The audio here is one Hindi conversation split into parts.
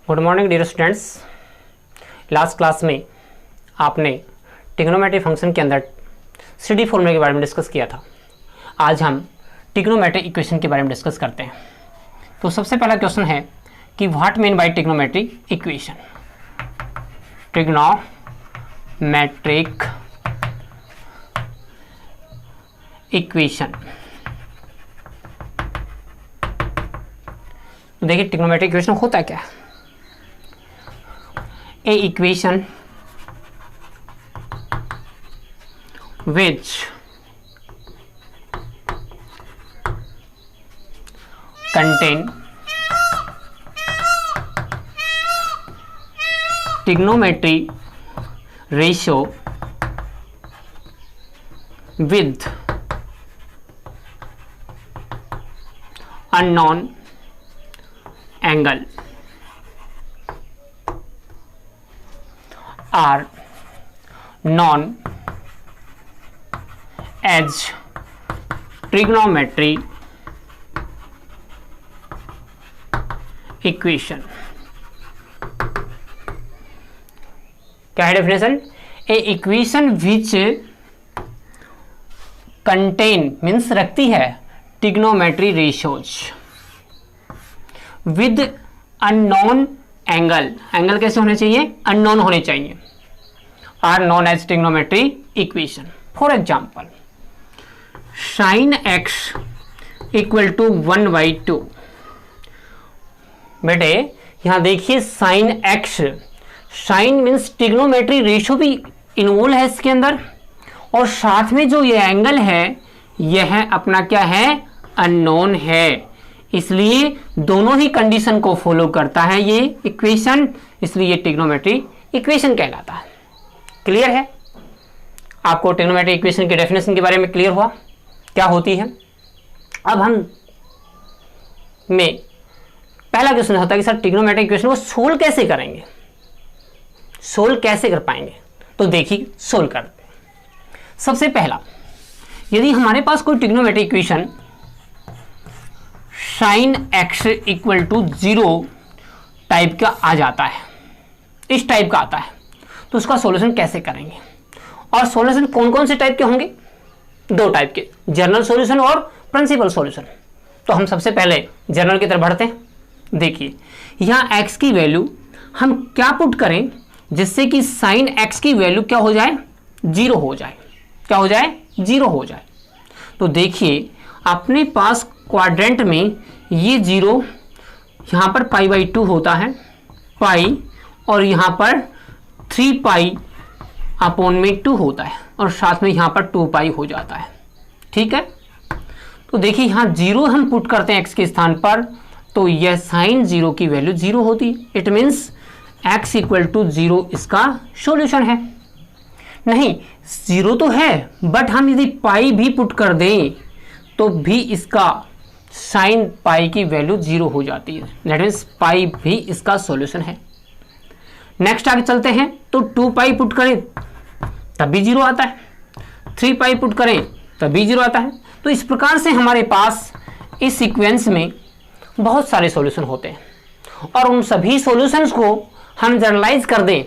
Good morning dear students. Last class में आपने ट्रिग्नोमेट्री फंक्शन के अंदर CD फॉर्मूले के बारे में डिस्कस किया था। आज हम ट्रिग्नोमेट्री इक्वेशन के बारे में डिस्कस करते हैं। तो सबसे पहला क्वेश्चन है कि what mean by trigonometry equation. Trigonometric equation, तो देखिए ट्रिग्नोमेट्रिक इक्वेशन होता क्या है। A equation which contain trigonometry ratio with unknown angle are known as trigonometry equation। क्या है definition? A equation which contain means रखती है trigonometry ratios with unknown angle. Angle कैसे होने चाहिए? अननोन होने चाहिए। Are known as trigonometry equation. For example sine x equal to 1/2। बेटे यहां देखिए sine x, sine means trigonometry ratio भी इन्वॉल्व है इसके अंदर, और साथ में जो ये एंगल है यह अपना क्या है? अननोन है। इसलिए दोनों ही कंडीशन को फॉलो करता है ये इक्वेशन, इसलिए ये ट्रिग्नोमेट्री इक्वेशन कहलाता है। क्लियर है? आपको ट्रिग्नोमेट्री इक्वेशन के डेफिनेशन के बारे में क्लियर हुआ क्या होती है। अब हम में पहला क्वेश्चन होता है कि सर ट्रिग्नोमेट्री इक्वेशन को सोल्व कैसे करेंगे, सोल्व कैसे कर पाएंगे? तो देखिए सोल्व करते हैं। सबसे पहला, यदि हमारे पास कोई trigonometry equation sine x equal to 0 type का आ जाता है, इस टाइप का आता है, तो उसका सॉल्यूशन कैसे करेंगे? और सॉल्यूशन कौन कौन से टाइप के होंगे? 2 टाइप के, जनरल सॉल्यूशन और प्रिंसिपल सॉल्यूशन। तो हम सबसे पहले जनरल की तरफ बढ़ते हैं। देखिए यहां एक्स की वैल्यू हम क्या पुट करें जिससे कि साइन एक्स की वैल्यू क्या हो जाए? 0 हो जाए। क्या हो जाए? 0 हो जाए। तो देखिए अपने पास क्वाड्रेंट में ये 0 यहाँ पर π/2 होता है, पाई, और यहाँ पर 3π/2 होता है, और साथ में यहाँ पर 2π हो जाता है। ठीक है, तो देखिए यहाँ 0 हम पुट करते हैं x के स्थान पर, तो यह साइन 0 की वैल्यू 0 होती है। It means x equal to 0 इसका सॉल्यूशन है। नहीं 0 तो है, बट हम यदि पाई भी पुट कर दें तो भी इसका साइन पाई की वैल्यू 0 हो जाती है। दैट मीन्स पाई भी इसका सॉल्यूशन है। नेक्स्ट आगे चलते हैं, तो 2π पुट करें तब भी 0 आता है, 3π पुट करें तब भी 0 आता है। तो इस प्रकार से हमारे पास इस सीक्वेंस में बहुत सारे सॉल्यूशन होते हैं, और उन सभी सॉल्यूशंस को हम जनरलाइज कर दें।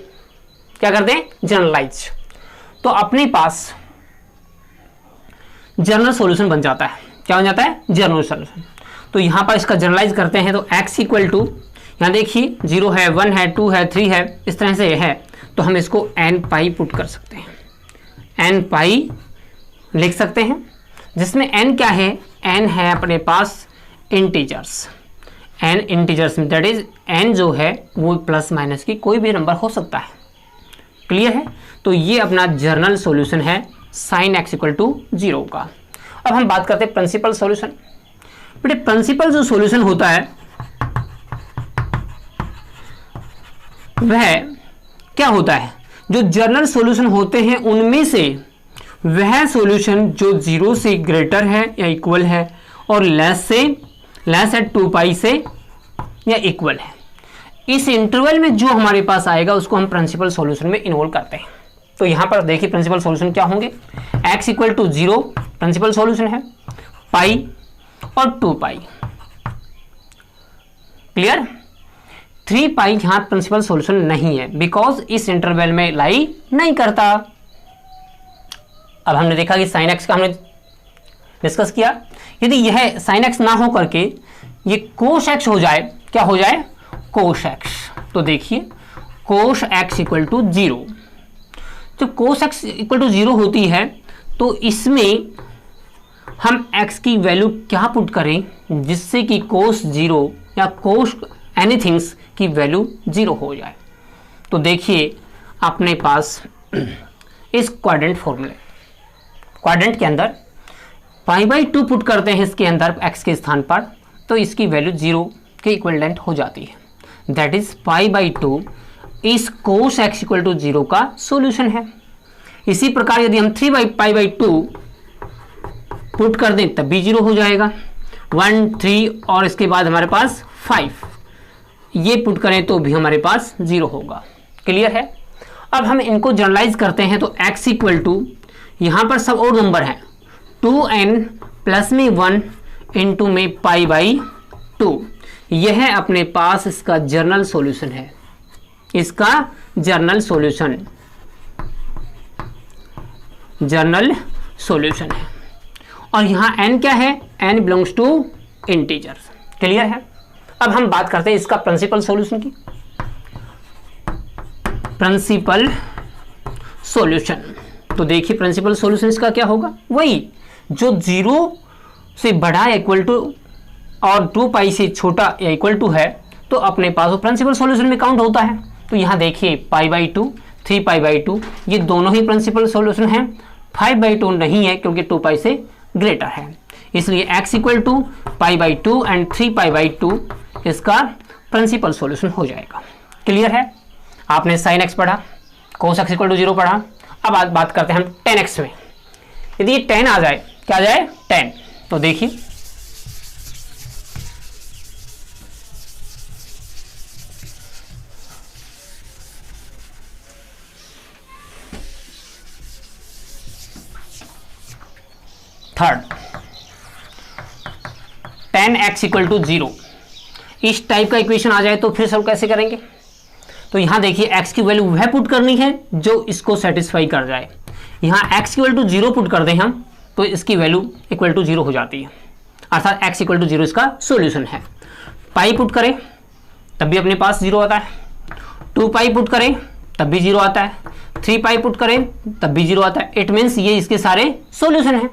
क्या कर दें? जनरलाइज। तो अपने पास जनरल सॉल्यूशन बन जाता है। क्या बन जाता है? General solution. तो यहां पर इसका जनरलाइज करते हैं, तो x इक्वल टू, यहां देखिए 0 है, 1 है, 2 है, 3 है, इस तरह से है, तो हम इसको nπ पुट कर सकते हैं। nπ लिख सकते हैं, जिसमें n क्या है? n है अपने पास इंटीजर्स। n इंटीजर्स में दैट इज n जो है वो प्लस माइनस की कोई भी नंबर हो सकता है। क्लियर है? तो ये अपना जनरल सॉल्यूशन है साइन x इक्वल टू 0 का। अब हम बात करते हैं प्रिंसिपल सॉल्यूशन। बेटे प्रिंसिपल जो सॉल्यूशन होता है वह क्या होता है? जो जनरल सॉल्यूशन होते हैं उनमें से वह सॉल्यूशन जो 0 से ग्रेटर है या इक्वल है, और लेस है 2π से या इक्वल है, इस इंटरवल में जो हमारे पास आएगा उसको हम प्रिंसिपल सॉल्यूशन में इन्वॉल्व करते हैं। तो यहां पर देखिए प्रिंसिपल सॉल्यूशन क्या होंगे? x equal to 0 principal solution है, पाई और 2π। क्लियर? 3 पाई यहाँ प्रिंसिपल सॉल्यूशन नहीं है, बिकॉज इस इंटरवल में लाई नहीं करता। अब हमने देखा कि साइन एक्स का हमने डिस्कस किया, यदि यह साइन एक्स ना हो करके ये कोस एक्स हो जाए, क्या हो जाए, कोस एक्स, तो देखिए कोस एक्स इक्वल टू 0। जब कोस एक्स इक्वल टू 0 होती है तो इसमें हम x की वैल्यू क्या पुट करें जिससे कि कोस 0 या कोस एनीथिंग्स की वैल्यू 0 हो जाए। तो देखिए अपने पास इस क्वाड्रेंट फॉर्मूले, क्वाड्रेंट के अंदर π/2 पुट करते हैं इसके अंदर x के स्थान पर, तो इसकी वैल्यू 0 के इक्विवेलेंट हो जाती है। दैट इज π/2 इस कोस x इक्वल टू 0 का सॉल्यूशन है। इसी प्रकार यदि हम 3/π/2 पुट कर दें तब भी 0 हो जाएगा। 1 3 और इसके बाद हमारे पास 5 ये पुट करें तो भी हमारे पास 0 होगा। क्लियर है। अब हम इनको जनरलाइज करते हैं तो x इक्वल टू, यहाँ पर सब और नंबर हैं, 2n प्लस में 1 इंटू में π/2, यह है अपने पास इसका जर्नल सॉल्यूशन है, इसका जर्नल सॉल्यूशन, जर्नल सॉल्यूशन है। और यहाँ n क्या है, n belongs to integers. Clear है। अब हम बात करते हैं इसका प्रिंसिपल सॉल्यूशन की। प्रिंसिपल सॉल्यूशन, तो देखिए प्रिंसिपल सॉल्यूशन इसका क्या होगा, वही जो 0 से बड़ा इक्वल टू और 2 पाई से छोटा या इक्वल टू है तो अपने पास वो प्रिंसिपल सॉल्यूशन में काउंट होता है। तो यहाँ देखिए π/2 3π/2 ये दोनों ही प्रिंसिपल सॉल्यूशन हैं। 5/2 नहीं है क्योंकि 2 पाई से ग्रेटर है, इसलिए x इक्वल टू π/2 एंड 3π/2 इसका प्रिंसिपल सॉल्यूशन हो जाएगा। क्लियर है। आपने साइन x पढ़ा, कोस x इक्वल टू 0 पढ़ा। अब बात करते हैं हम tan x में। यदि ये tan आ जाए, क्या आ जाए, tan, तो देखिए third tan x equal to 0 इस टाइप का इक्वेशन आ जाए तो फिर सब कैसे करेंगे। तो यहाँ देखिए x की वैल्यू वह पुट करनी है जो इसको सेटिस्फाई कर जाए। यहाँ x इक्वल टू 0 पुट कर दें हम तो इसकी वैल्यू इक्वल टू 0 हो जाती है, अर्थात x इक्वल टू 0 इसका सॉल्यूशन है। पाई पुट करें तब भी अपने पास 0 आता है, 2 पाई पुट करें तब भी 0 आता है, 3 पाई पुट करें तब भी 0 आता है। इट मीन्स ये इसके सारे सॉल्यूशन हैं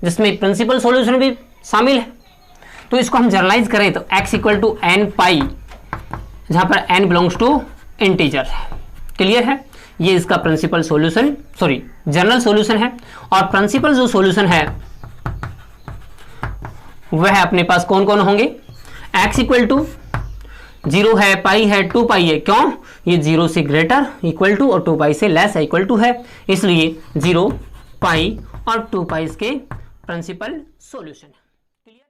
जिसमें प्रिंसिपल सॉल्यूशन भी शामिल है। तो इसको हम जनरलाइज करें तो x equal to n pi, जहाँ पर n बिलोंग्स टू इंटीजर है। क्लियर है। ये इसका principal solution, sorry general solution है। और प्रिंसिपल जो सॉल्यूशन है वह अपने पास कौन कौन होंगे, x इक्वल टू 0 है, पाई है, 2 पाई है। क्यों, ये 0 से ग्रेटर इक्वल टू और 2 पाई से लेस इक्वल टू है, इसलिए 0 पाई और 2 पाई इसके प्रिंसिपल सॉल्यूशन है।